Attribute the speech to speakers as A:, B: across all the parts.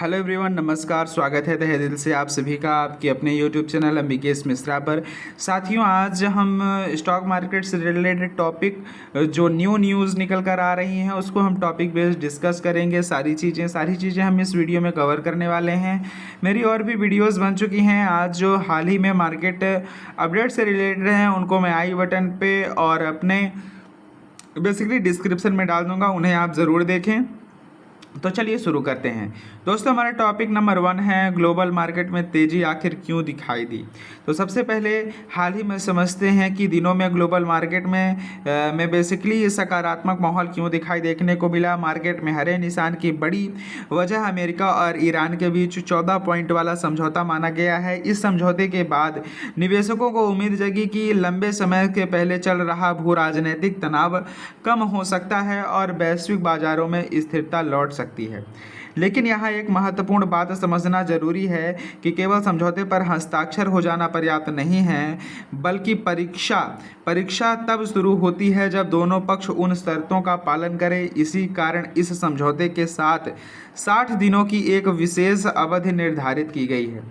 A: Hello everyone, नमस्कार। स्वागत है तहे दिल से आप सभी का आपके अपने यूट्यूब चैनल अंबिकेश मिश्रा पर। साथियों, आज हम स्टॉक मार्केट से रिलेटेड टॉपिक जो न्यूज़ निकल कर आ रही हैं उसको हम टॉपिक बेस्ड डिस्कस करेंगे। सारी चीज़ें हम इस वीडियो में कवर करने वाले हैं। मेरी और भी वीडियोज़ बन चुकी हैं। आज जो हाल ही में मार्केट अपडेट से रिलेटेड हैं उनको मैं आई बटन पे और अपने बेसिकली डिस्क्रिप्शन में डाल दूँगा, उन्हें आप ज़रूर देखें। तो चलिए शुरू करते हैं। दोस्तों, हमारा टॉपिक नंबर 1 है ग्लोबल मार्केट में तेज़ी आखिर क्यों दिखाई दी। तो सबसे पहले हाल ही में समझते हैं कि दिनों में ग्लोबल मार्केट में बेसिकली ये सकारात्मक माहौल क्यों दिखाई देखने को मिला। मार्केट में हरे निशान की बड़ी वजह अमेरिका और ईरान के बीच 14 पॉइंट वाला समझौता माना गया है। इस समझौते के बाद निवेशकों को उम्मीद जगी कि लंबे समय के पहले चल रहा भू राजनीतिक तनाव कम हो सकता है और वैश्विक बाजारों में स्थिरता लौट सकती है। लेकिन यहाँ एक महत्वपूर्ण बात समझना जरूरी है कि केवल समझौते पर हस्ताक्षर हो जाना पर्याप्त नहीं है, बल्कि परीक्षा तब शुरू होती है जब दोनों पक्ष उन शर्तों का पालन करें। इसी कारण इस समझौते के साथ 60 दिनों की एक विशेष अवधि निर्धारित की गई है।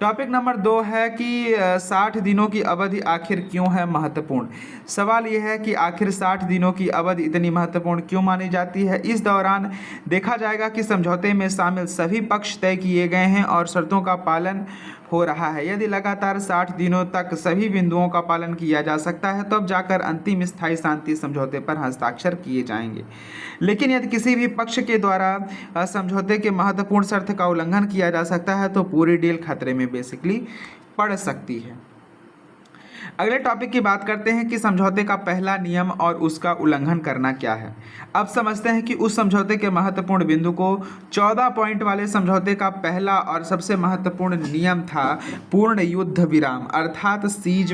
A: टॉपिक नंबर 2 है कि 60 दिनों की अवधि आखिर क्यों है महत्वपूर्ण। सवाल यह है कि आखिर 60 दिनों की अवधि इतनी महत्वपूर्ण क्यों मानी जाती है। इस दौरान देखा जाएगा कि समझौते में शामिल सभी पक्ष तय किए गए हैं और शर्तों का पालन हो रहा है। यदि लगातार 60 दिनों तक सभी बिंदुओं का पालन किया जा सकता है तब जाकर अंतिम स्थायी शांति समझौते पर हस्ताक्षर किए जाएंगे। लेकिन यदि किसी भी पक्ष के द्वारा समझौते के महत्वपूर्ण शर्त का उल्लंघन किया जा सकता है तो पूरी डील खतरे में बेसिकली पड़ सकती है। अगले टॉपिक की बात करते हैं कि समझौते का पहला नियम और उसका उल्लंघन करना क्या है। अब समझते हैं कि उस समझौते के महत्वपूर्ण बिंदु को। 14 पॉइंट वाले समझौते का पहला और सबसे महत्वपूर्ण नियम था पूर्ण युद्ध विराम, अर्थात सीज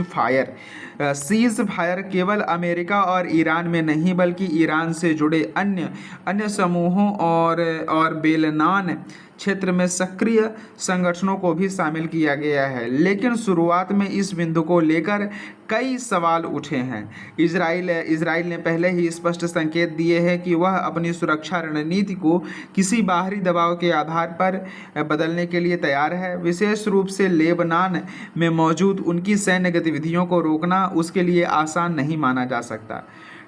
A: फायर केवल अमेरिका और ईरान में नहीं बल्कि ईरान से जुड़े अन्य समूहों और बेलनान क्षेत्र में सक्रिय संगठनों को भी शामिल किया गया है। लेकिन शुरुआत में इस बिंदु को लेकर कई सवाल उठे हैं। इजराइल ने पहले ही स्पष्ट संकेत दिए हैं कि वह अपनी सुरक्षा रणनीति को किसी बाहरी दबाव के आधार पर बदलने के लिए तैयार है। विशेष रूप से लेबनान में मौजूद उनकी सैन्य गतिविधियों को रोकना उसके लिए आसान नहीं माना जा सकता।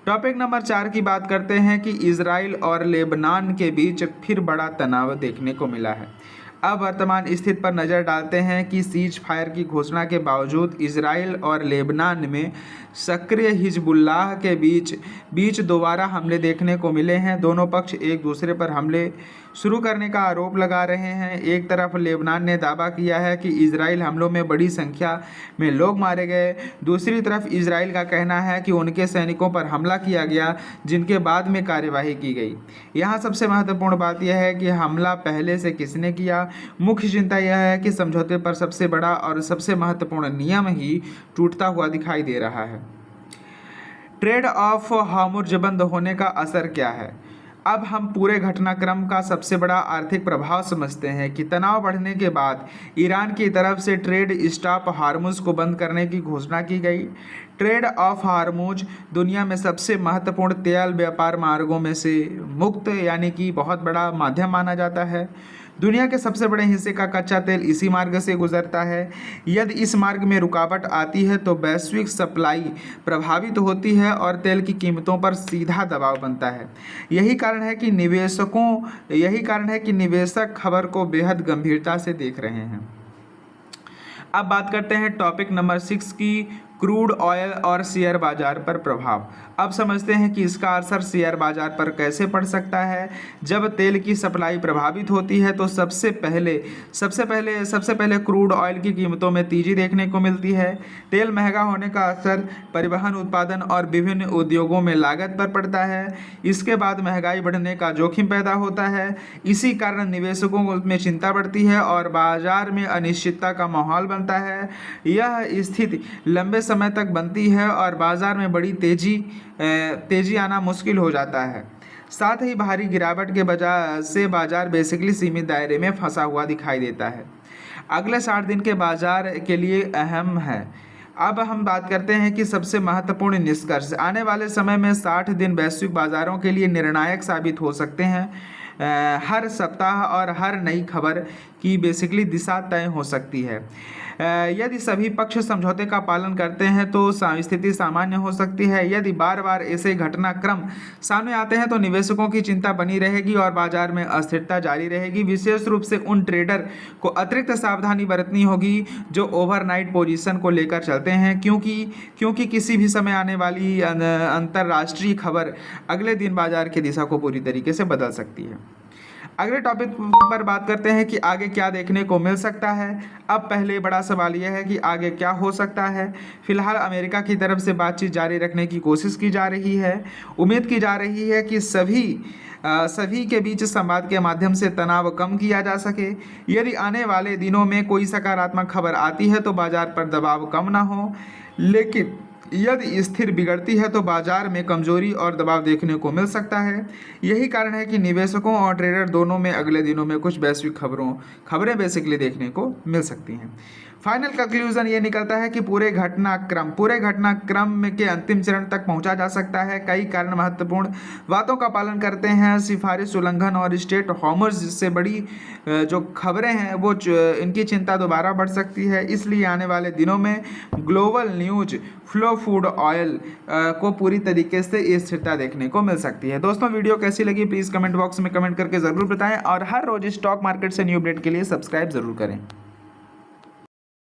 A: टॉपिक नंबर 4 की बात करते हैं कि इजराइल और लेबनान के बीच फिर बड़ा तनाव देखने को मिला है। अब वर्तमान स्थिति पर नज़र डालते हैं कि सीज फायर की घोषणा के बावजूद इजराइल और लेबनान में सक्रिय हिजबुल्लाह के बीच दोबारा हमले देखने को मिले हैं। दोनों पक्ष एक दूसरे पर हमले शुरू करने का आरोप लगा रहे हैं। एक तरफ लेबनान ने दावा किया है कि इजराइल हमलों में बड़ी संख्या में लोग मारे गए। दूसरी तरफ इजराइल का कहना है कि उनके सैनिकों पर हमला किया गया जिनके बाद में कार्यवाही की गई। यहाँ सबसे महत्वपूर्ण बात यह है कि हमला पहले से किसने किया। मुख्य चिंता यह है कि समझौते पर सबसे बड़ा और सबसे महत्वपूर्ण नियम ही टूटता हुआ दिखाई दे रहा है। ट्रेड ऑफ हार्मुज बंद होने का असर क्या है। अब हम पूरे घटनाक्रम का सबसे बड़ा आर्थिक प्रभाव समझते हैं कि तनाव बढ़ने के बाद ईरान की तरफ से ट्रेड स्टॉप हार्मुज को बंद करने की घोषणा की गई। ट्रेड ऑफ हार्मुज दुनिया में सबसे महत्वपूर्ण तेल व्यापार मार्गों में से मुक्त यानी कि बहुत बड़ा माध्यम माना जाता है। दुनिया के सबसे बड़े हिस्से का कच्चा तेल इसी मार्ग से गुजरता है। यदि इस मार्ग में रुकावट आती है तो वैश्विक सप्लाई प्रभावित होती है और तेल की कीमतों पर सीधा दबाव बनता है। यही कारण है कि निवेशक खबर को बेहद गंभीरता से देख रहे हैं। अब बात करते हैं टॉपिक नंबर 6 की, क्रूड ऑयल और शेयर बाजार पर प्रभाव। अब समझते हैं कि इसका असर शेयर बाजार पर कैसे पड़ सकता है। जब तेल की सप्लाई प्रभावित होती है तो सबसे पहले क्रूड ऑयल की कीमतों में तेजी देखने को मिलती है। तेल महंगा होने का असर परिवहन, उत्पादन और विभिन्न उद्योगों में लागत पर पड़ता है। इसके बाद महंगाई बढ़ने का जोखिम पैदा होता है। इसी कारण निवेशकों में चिंता बढ़ती है और बाजार में अनिश्चितता का माहौल बनता है। यह स्थिति लंबे समय तक बनती है और बाजार में बड़ी तेजी आना मुश्किल हो जाता है। साथ ही भारी गिरावट के वजह से बाजार बेसिकली सीमित दायरे में फंसा हुआ दिखाई देता है। अगले 60 दिन के बाजार के लिए अहम है। अब हम बात करते हैं कि सबसे महत्वपूर्ण निष्कर्ष। आने वाले समय में 60 दिन वैश्विक बाजारों के लिए निर्णायक साबित हो सकते हैं। हर सप्ताह और हर नई खबर की बेसिकली दिशा तय हो सकती है। यदि सभी पक्ष समझौते का पालन करते हैं तो स्थिति सामान्य हो सकती है। यदि बार बार ऐसे घटनाक्रम सामने आते हैं तो निवेशकों की चिंता बनी रहेगी और बाजार में अस्थिरता जारी रहेगी। विशेष रूप से उन ट्रेडर को अतिरिक्त सावधानी बरतनी होगी जो ओवरनाइट पोजीशन को लेकर चलते हैं, क्योंकि किसी भी समय आने वाली अंतर्राष्ट्रीय खबर अगले दिन बाजार की दिशा को पूरी तरीके से बदल सकती है। अगले टॉपिक पर बात करते हैं कि आगे क्या देखने को मिल सकता है। अब पहले बड़ा सवाल यह है कि आगे क्या हो सकता है। फिलहाल अमेरिका की तरफ से बातचीत जारी रखने की कोशिश की जा रही है। उम्मीद की जा रही है कि सभी के बीच संवाद के माध्यम से तनाव कम किया जा सके। यदि आने वाले दिनों में कोई सकारात्मक खबर आती है तो बाजार पर दबाव कम ना हो, लेकिन यदि स्थिति बिगड़ती है तो बाजार में कमजोरी और दबाव देखने को मिल सकता है। यही कारण है कि निवेशकों और ट्रेडर दोनों में अगले दिनों में कुछ वैश्विक खबरें बेसिकली देखने को मिल सकती हैं। फाइनल कंक्लूजन ये निकलता है कि पूरे घटनाक्रम के अंतिम चरण तक पहुंचा जा सकता है। कई कारण महत्वपूर्ण बातों का पालन करते हैं। सिफारिश उल्लंघन और स्टेट हॉमर्स से बड़ी जो खबरें हैं वो इनकी चिंता दोबारा बढ़ सकती है। इसलिए आने वाले दिनों में global news flow food oil को पूरी तरीके से स्थिरता देखने को मिल सकती है। दोस्तों, वीडियो कैसी लगी प्लीज़ कमेंट बॉक्स में कमेंट करके ज़रूर बताएं और हर रोज स्टॉक मार्केट से न्यू अपडेट के लिए सब्सक्राइब ज़रूर करें।